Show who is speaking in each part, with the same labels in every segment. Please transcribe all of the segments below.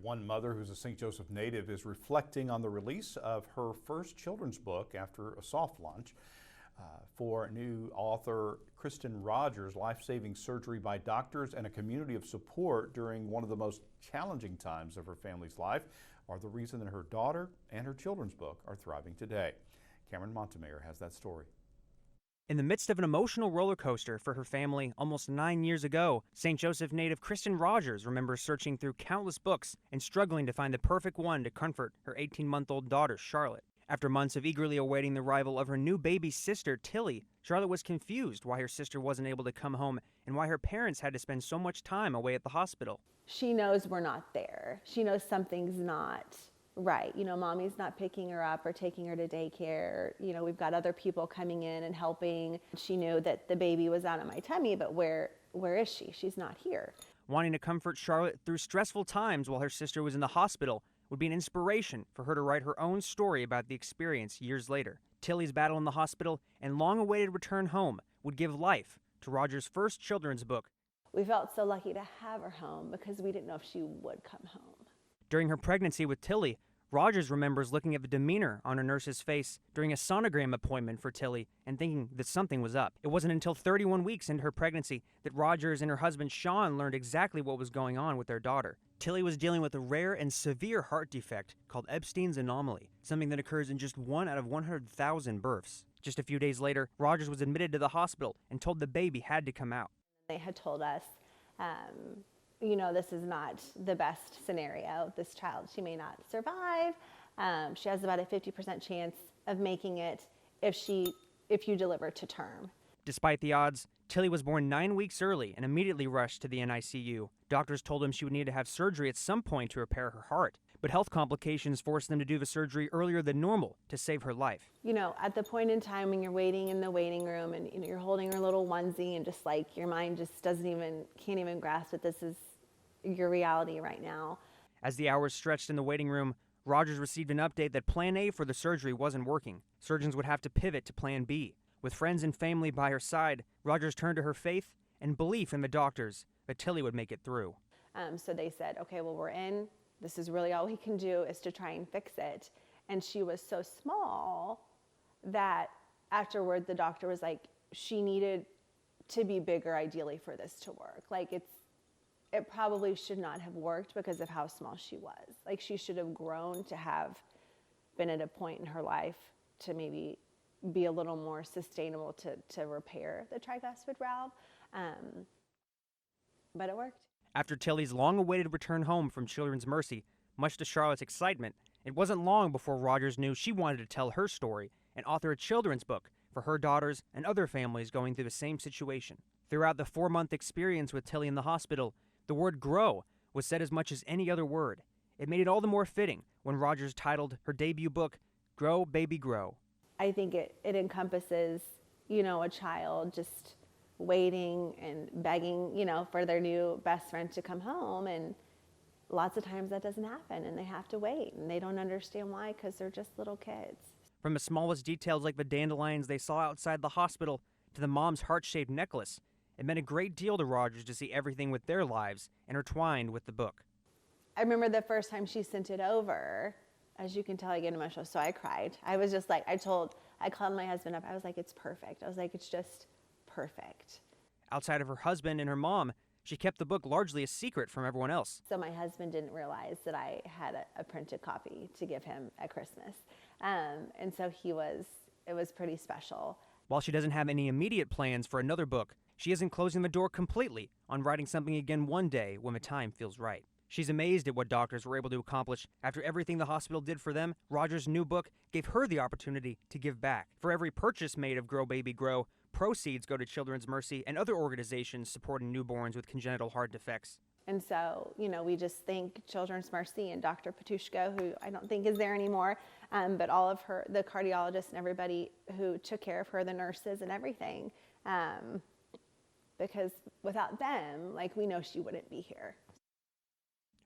Speaker 1: One mother who's a St. Joseph native is reflecting on the release of her first children's book after a soft launch. For new author Kristen Rogers, life-saving surgery by doctors and a community of support during one of the most challenging times of her family's life are the reason that her daughter and her children's book are thriving today. Cameron Montemayor has that story.
Speaker 2: In the midst of an emotional roller coaster for her family almost 9 years ago, St. Joseph native Kristen Rogers remembers searching through countless books and struggling to find the perfect one to comfort her 18-month-old daughter, Charlotte. After months of eagerly awaiting the arrival of her new baby sister, Tilly, Charlotte was confused why her sister wasn't able to come home and why her parents had to spend so much time away at the hospital.
Speaker 3: She knows we're not there. She knows something's not right. Mommy's not picking her up or taking her to daycare. We've got other people coming in and helping. She knew that the baby was out of my tummy, but where is she? She's not here.
Speaker 2: Wanting to comfort Charlotte through stressful times while her sister was in the hospital would be an inspiration for her to write her own story about the experience years later. Tilly's battle in the hospital and long-awaited return home would give life to Rogers' first children's book.
Speaker 3: We felt so lucky to have her home because we didn't know if she would come home.
Speaker 2: During her pregnancy with Tilly, Rogers remembers looking at the demeanor on her nurse's face during a sonogram appointment for Tilly and thinking that something was up. It wasn't until 31 weeks into her pregnancy that Rogers and her husband Sean learned exactly what was going on with their daughter. Tilly was dealing with a rare and severe heart defect called Epstein's anomaly, something that occurs in just 1 out of 100,000 births. Just a few days later, Rogers was admitted to the hospital and told the baby had to come out.
Speaker 3: They had told us, this is not the best scenario. This child, she may not survive. She has about a 50% chance of making it if you deliver to term.
Speaker 2: Despite the odds, Tilly was born 9 weeks early and immediately rushed to the NICU. Doctors told him she would need to have surgery at some point to repair her heart, but health complications forced them to do the surgery earlier than normal to save her life.
Speaker 3: At the point in time when you're waiting in the waiting room and you're holding her little onesie and just like your mind just can't even grasp that this is your reality right now.
Speaker 2: As the hours stretched in the waiting room, Rogers received an update that Plan A for the surgery wasn't working. Surgeons would have to pivot to Plan B. With friends and family by her side, Rogers turned to her faith and belief in the doctors that Tilly would make it through.
Speaker 3: So they said, okay, well, we're in. This is really all we can do is to try and fix it. And she was so small that afterward the doctor was like, she needed to be bigger ideally for this to work. Like it probably should not have worked because of how small she was. Like she should have grown to have been at a point in her life to maybe be a little more sustainable to repair the tricuspid valve. But it worked.
Speaker 2: After Tilly's long-awaited return home from Children's Mercy, much to Charlotte's excitement, it wasn't long before Rogers knew she wanted to tell her story and author a children's book for her daughters and other families going through the same situation. Throughout the 4-month experience with Tilly in the hospital, the word grow was said as much as any other word. It made it all the more fitting when Rogers titled her debut book, Grow, Baby, Grow.
Speaker 3: I think it encompasses, a child just waiting and begging, for their new best friend to come home. And lots of times that doesn't happen and they have to wait and they don't understand why because they're just little kids.
Speaker 2: From the smallest details like the dandelions they saw outside the hospital to the mom's heart-shaped necklace, it meant a great deal to Rogers to see everything with their lives intertwined with the book.
Speaker 3: I remember the first time she sent it over. As you can tell, I get emotional, so I cried. I was just like, I called my husband up. I was like, it's perfect. I was like, it's just perfect.
Speaker 2: Outside of her husband and her mom, she kept the book largely a secret from everyone else.
Speaker 3: So my husband didn't realize that I had a printed copy to give him at Christmas. And so it was pretty special.
Speaker 2: While she doesn't have any immediate plans for another book, she isn't closing the door completely on writing something again one day when the time feels right. She's amazed at what doctors were able to accomplish. After everything the hospital did for them, Rogers' new book gave her the opportunity to give back. For every purchase made of Grow Baby Grow, proceeds go to Children's Mercy and other organizations supporting newborns with congenital heart defects.
Speaker 3: And so, we just thank Children's Mercy and Dr. Patushko, who I don't think is there anymore, but all of the cardiologists and everybody who took care of her, the nurses and everything, because without them, we know she wouldn't be here.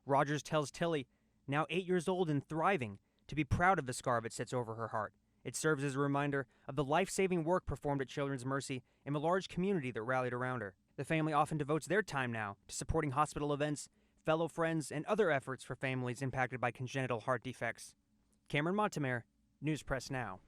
Speaker 2: Rogers tells Tilly, now 8 years old and thriving, to be proud of the scar that sits over her heart. It serves as a reminder of the life-saving work performed at Children's Mercy and the large community that rallied around her. The family often devotes their time now to supporting hospital events, fellow friends, and other efforts for families impacted by congenital heart defects. Cameron Montemare, News Press Now.